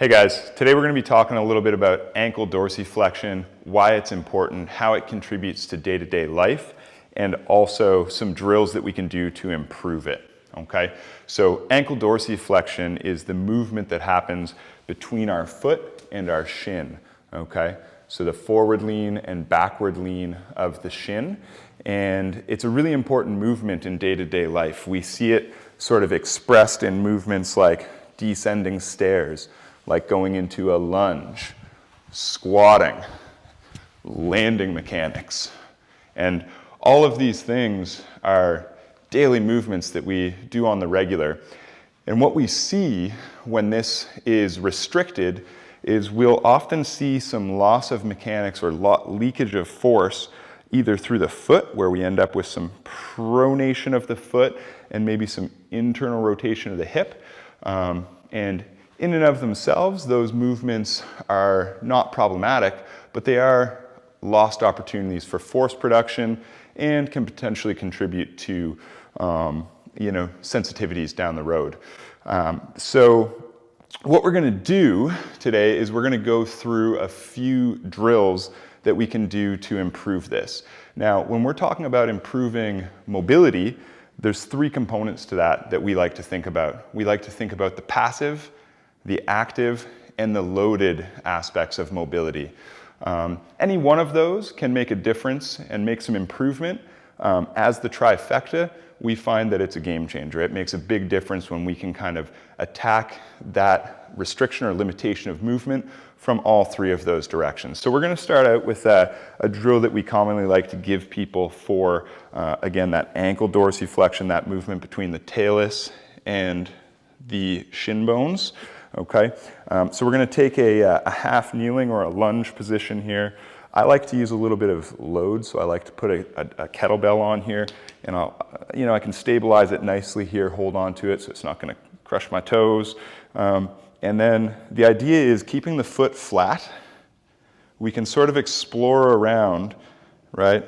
Hey guys, today we're going to be talking a little bit about ankle dorsiflexion, why it's important, how it contributes to day-to-day life, and also some drills that we can do to improve it. Okay, so ankle dorsiflexion is the movement that happens between our foot and our shin. Okay, so the forward lean and backward lean of the shin, and it's a really important movement in day-to-day life. We see it sort of expressed in movements like descending stairs, like going into a lunge, squatting, landing mechanics. And all of these things are daily movements that we do on the regular. And what we see when this is restricted is we'll often see some loss of mechanics or leakage of force either through the foot, where we end up with some pronation of the foot and maybe some internal rotation of the hip. And in and of themselves, those movements are not problematic, but they are lost opportunities for force production and can potentially contribute to sensitivities down the road. So what we're going to do today is we're going to go through a few drills that we can do to improve this. Now, when we're talking about improving mobility, there's three components to that we like to think about. We like to think about the passive, the active, and the loaded aspects of mobility. Any one of those can make a difference and make some improvement. As the trifecta, we find that it's a game changer. It makes a big difference when we can kind of attack that restriction or limitation of movement from all three of those directions. So we're going to start out with a drill that we commonly like to give people for, again, that ankle dorsiflexion, that movement between the talus and the shin bones. Okay, so we're going to take a half kneeling or a lunge position here. I like to use a little bit of load, so I like to put a kettlebell on here, and I can stabilize it nicely here, hold on to it so it's not going to crush my toes. And then the idea is keeping the foot flat. We can sort of explore around, right,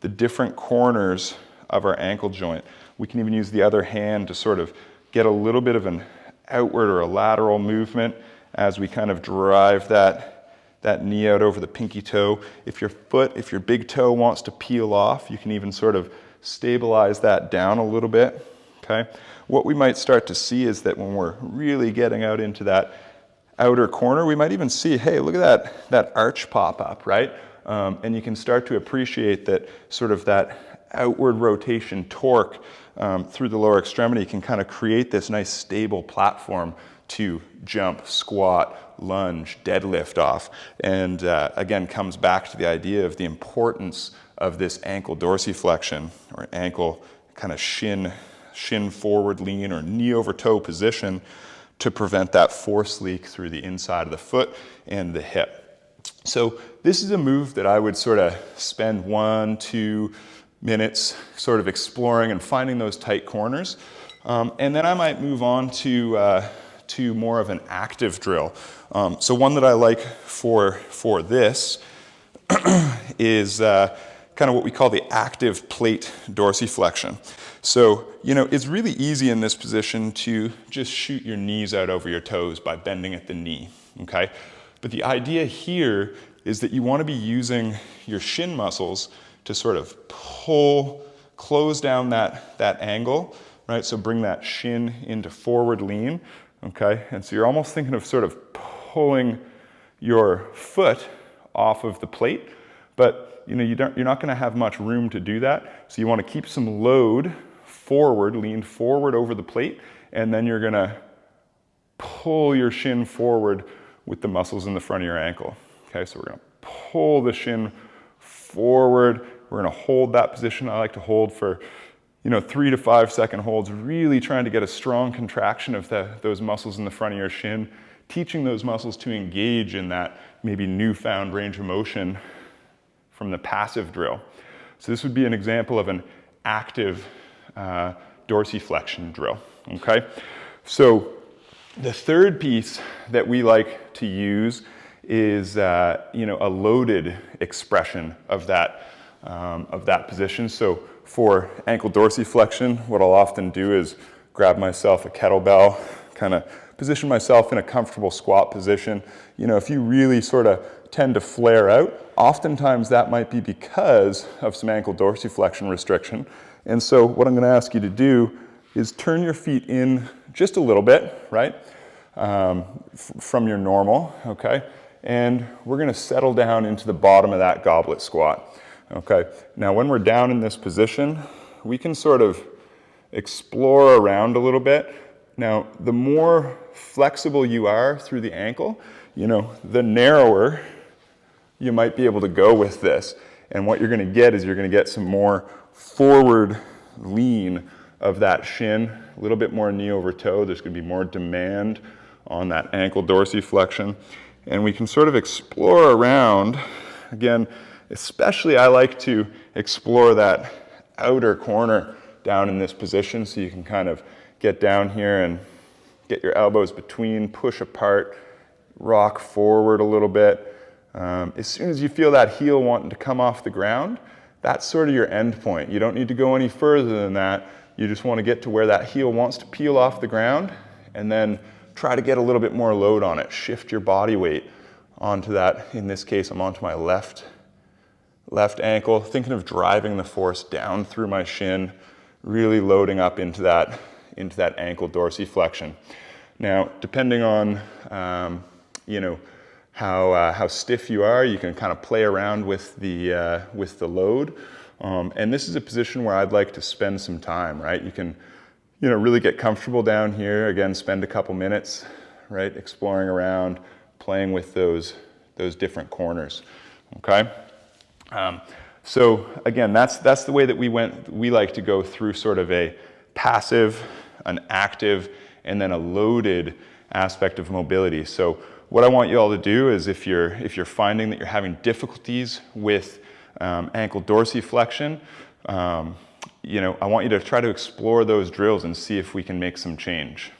the different corners of our ankle joint. We can even use the other hand to sort of get a little bit of an outward or a lateral movement as we kind of drive that knee out over the pinky toe. If your big toe wants to peel off, you can even sort of stabilize that down a little bit. Okay. What we might start to see is that when we're really getting out into that outer corner, we might even see, hey, look at that arch pop up, right? And you can start to appreciate that sort of that outward rotation torque through the lower extremity can kind of create this nice stable platform to jump, squat, lunge, deadlift off. And again, comes back to the idea of the importance of this ankle dorsiflexion or ankle kind of shin forward lean or knee over toe position to prevent that force leak through the inside of the foot and the hip. So this is a move that I would sort of spend 1-2 minutes sort of exploring and finding those tight corners. And then I might move on to more of an active drill. So one that I like for this is kind of what we call the active plate dorsiflexion. So, it's really easy in this position to just shoot your knees out over your toes by bending at the knee, okay? But the idea here is that you want to be using your shin muscles to sort of close down that angle, right? So bring that shin into forward lean, okay? And so you're almost thinking of sort of pulling your foot off of the plate, but you're not going to have much room to do that. So you want to keep some load forward, lean forward over the plate, and then you're going to pull your shin forward with the muscles in the front of your ankle. Okay, so we're going to pull the shin forward. We're going to hold that position. I like to hold for 3 to 5 second holds, really trying to get a strong contraction of those muscles in the front of your shin, teaching those muscles to engage in that maybe newfound range of motion from the passive drill. So this would be an example of an active dorsiflexion drill, okay? So the third piece that we like to use is a loaded expression of that position. So for ankle dorsiflexion, what I'll often do is grab myself a kettlebell, kind of position myself in a comfortable squat position. You know, if you really sort of tend to flare out, oftentimes that might be because of some ankle dorsiflexion restriction. And so what I'm going to ask you to do is turn your feet in just a little bit, right, from your normal, okay? And we're going to settle down into the bottom of that goblet squat, okay? Now, when we're down in this position, we can sort of explore around a little bit. Now, the more flexible you are through the ankle, you know, the narrower you might be able to go with this. And what you're going to get is you're going to get some more forward lean of that shin, a little bit more knee over toe. There's going to be more demand on that ankle dorsiflexion. And we can sort of explore around. Again, especially I like to explore that outer corner down in this position, so you can kind of get down here and get your elbows between, push apart, rock forward a little bit. As soon as you feel that heel wanting to come off the ground, that's sort of your end point. You don't need to go any further than that. You just want to get to where that heel wants to peel off the ground, and then try to get a little bit more load on it. Shift your body weight onto that. In this case, I'm onto my left ankle, thinking of driving the force down through my shin, really loading up into that ankle dorsiflexion. Now, depending on you know, how stiff you are, you can kind of play around with the load. And this is a position where I'd like to spend some time, right? You can, you know, really get comfortable down here. Again, spend a couple minutes, right, exploring around, playing with those different corners, okay? So again, that's the way that we like to go through sort of a passive, an active, and then a loaded aspect of mobility. So what I want you all to do is, if you're finding that you're having difficulties with ankle dorsiflexion, you know, I want you to try to explore those drills and see if we can make some change.